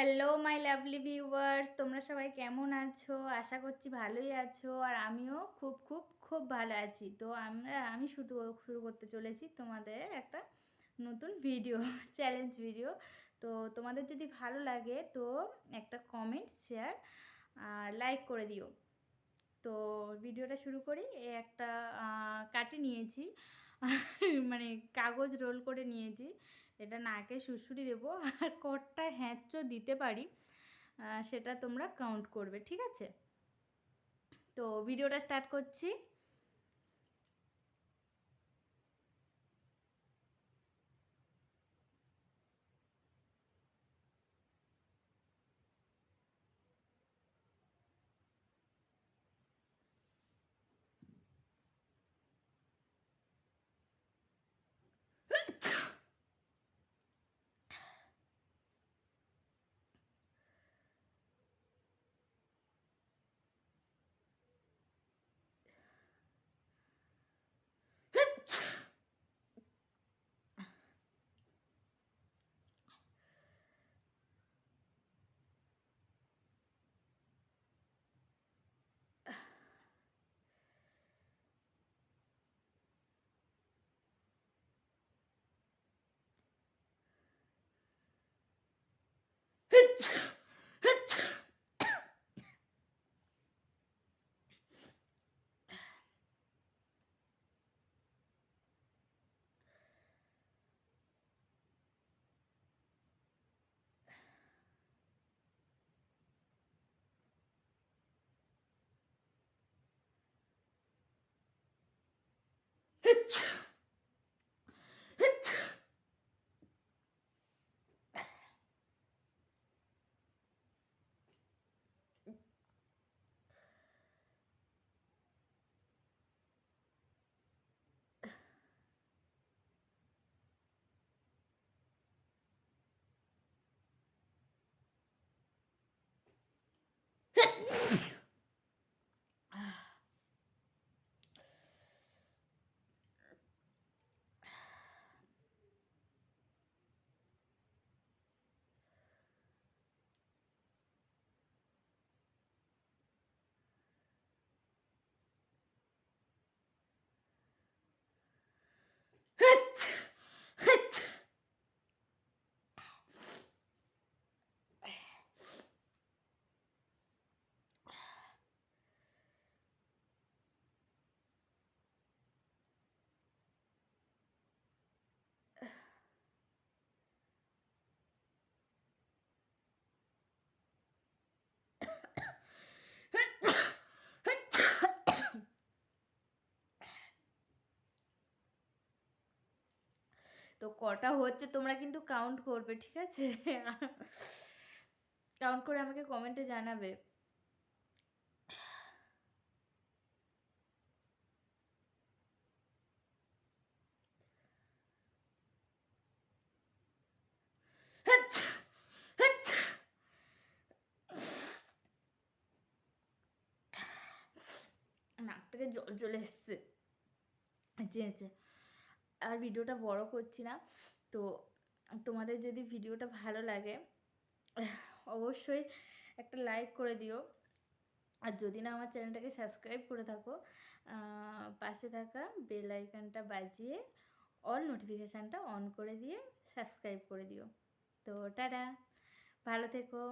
Hello my lovely viewers, তোমরা সবাই কেমন আছো? আশা করছি ভালোই আছো। আর আমিও খুব ভালো আছি। তো আমি শুরু করতে চলেছি তোমাদের একটা নতুন ভিডিও চ্যালেঞ্জ ভিডিও। তো তোমাদের যদি ভালো লাগে তো একটা কমেন্ট, শেয়ার আর লাইক করে দিও। তো ভিডিওটা শুরু করি। একটা কাটি নিয়েছি মানে কাগজ রোল করে নিয়েছি। এটা নাকে সুড়সুড়ি দেবো আর কটা হ্যাঁচো দিতে পারি সেটা তোমরা কাউন্ট করবে, ঠিক আছে? তো ভিডিওটা স্টার্ট করছি। তো কটা হচ্ছে তোমরা কিন্তু কাউন্ট করবে, ঠিক আছে? কাউন্ট করে আমাকে কমেন্টে জানাবে। নাক থেকে জল চলে এসছে। আচ্ছা, আর ভিডিওটা বড় করছি না। তো তোমাদের যদি ভিডিওটা ভালো লাগে অবশ্যই একটা লাইক করে দিও। আর যদি না আমার চ্যানেলটাকে সাবস্ক্রাইব করে থাকো, পাশে থাকা বেল আইকনটা বাজিয়ে অল নোটিফিকেশানটা অন করে দিয়ে সাবস্ক্রাইব করে দিও। তো টাটা, ভালো থেকো।